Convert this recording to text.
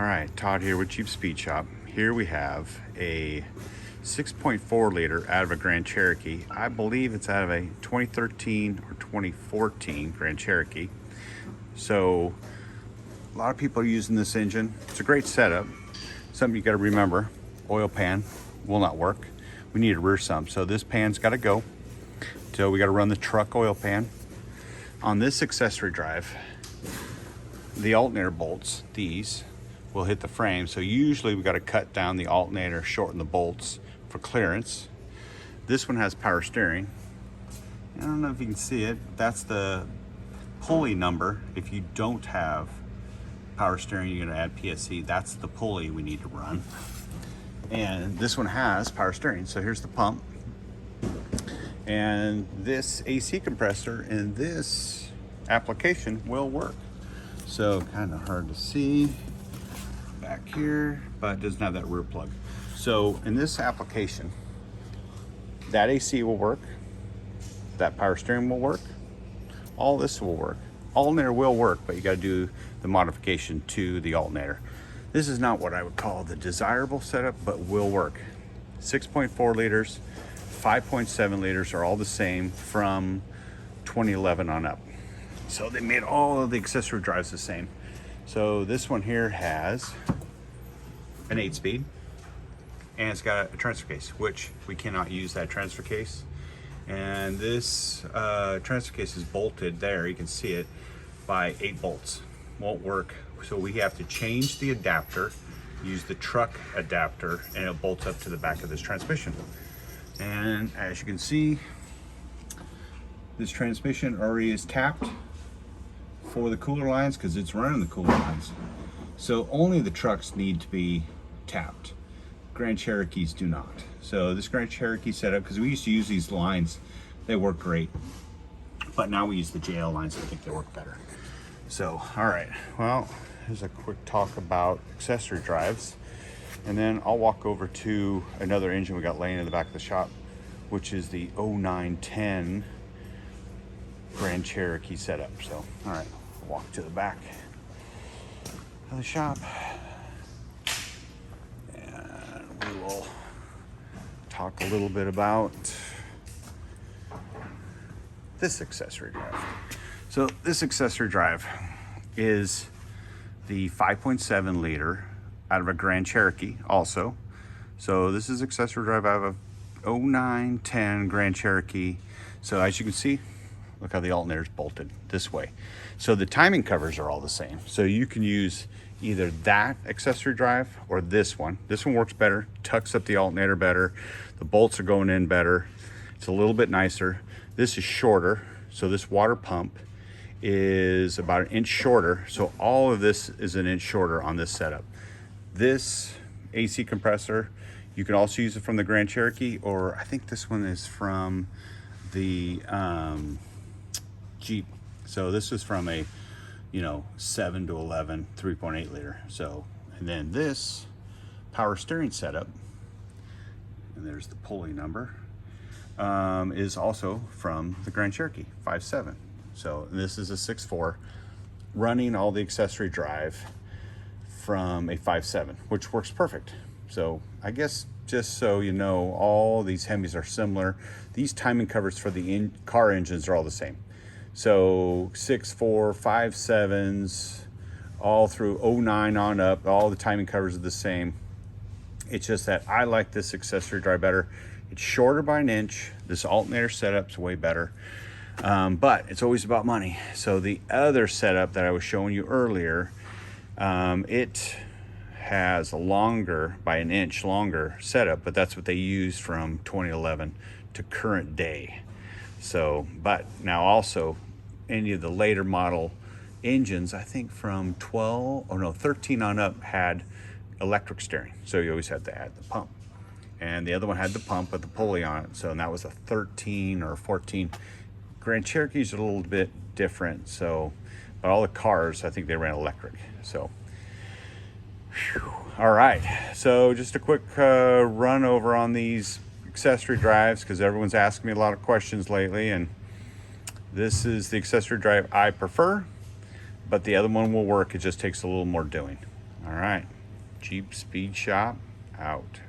All right, Todd here with Cheap Speed Shop. Here we have a 6.4 liter out of a Grand Cherokee. I believe it's out of a 2013 or 2014 Grand Cherokee. So a lot of people are using this engine. It's a great setup. Something you got to remember, oil pan will not work. We need a rear sump. So this pan's got to go. So we got to run the truck oil pan. On this accessory drive, the alternator bolts, these, will hit the frame. So usually we got to cut down the alternator, shorten the bolts for clearance. This one has power steering. I don't know if you can see it. That's the pulley number. If you don't have power steering, you're going to add PSC. That's the pulley we need to run. And this one has power steering. So here's the pump. And this AC compressor in this application will work. So kind of hard to see back here, but it doesn't have that rear plug. So in this application, that AC will work, that power steering will work, all this will work. Alternator will work, but you got to do the modification to the alternator. This is not what I would call the desirable setup, but will work. 6.4 liters, 5.7 liters are all the same from 2011 on up. So they made all of the accessory drives the same. So this one here has an 8-speed, and it's got a transfer case, which we cannot use that transfer case. And this transfer case is bolted there, you can see it, by 8 bolts. Won't work, so we have to change the adapter, use the truck adapter, and it bolts up to the back of this transmission. And as you can see, this transmission already is tapped for the cooler lines because it's running the cooler lines. So only the trucks need to be tapped. Grand Cherokees do not. So this Grand Cherokee setup, because we used to use these lines, they work great. But now we use the JL lines, I think they work better. So, all right, well, here's a quick talk about accessory drives. And then I'll walk over to another engine we got laying in the back of the shop, which is the 0910 Grand Cherokee setup. So, all right, walk to the back of the shop and we will talk a little bit about this accessory drive. So this accessory drive is the 5.7 liter out of a Grand Cherokee also. So this is accessory drive out of a 0910 Grand Cherokee. So as you can see, look how the alternator is bolted this way. So the timing covers are all the same. So you can use either that accessory drive or this one. This one works better, tucks up the alternator better. The bolts are going in better. It's a little bit nicer. This is shorter. So this water pump is about 1 inch shorter. So all of this is 1 inch shorter on this setup. This AC compressor, you can also use it from the Grand Cherokee, or I think this one is from the Jeep. So this is from a 7 to 11 3.8 liter. So, and then this power steering setup, and there's the pulley number, is also from the Grand Cherokee 5.7. So this is a 6.4 running all the accessory drive from a 5.7, which works perfect. So I guess just so you know, all these Hemis are similar. These timing covers for the car engines are all the same. So 6.4, 5.7s, all through 09 on up, all the timing covers are the same. It's just that I like this accessory drive better. It's shorter by 1 inch. This alternator setup's way better. But it's always about money. So the other setup that I was showing you earlier, it has a longer, by 1 inch longer setup, but that's what they use from 2011 to current day. So, but now also any of the later model engines, I think from 13 on up had electric steering. So you always had to add the pump. And the other one had the pump with the pulley on it. So, and that was a 13 or 14. Grand Cherokees are a little bit different. So, but all the cars, I think they ran electric. So, whew. All right. So just a quick run over on these accessory drives, because everyone's asking me a lot of questions lately, and this is the accessory drive I prefer, but the other one will work. It just takes a little more doing. All right, Jeep Speed Shop out.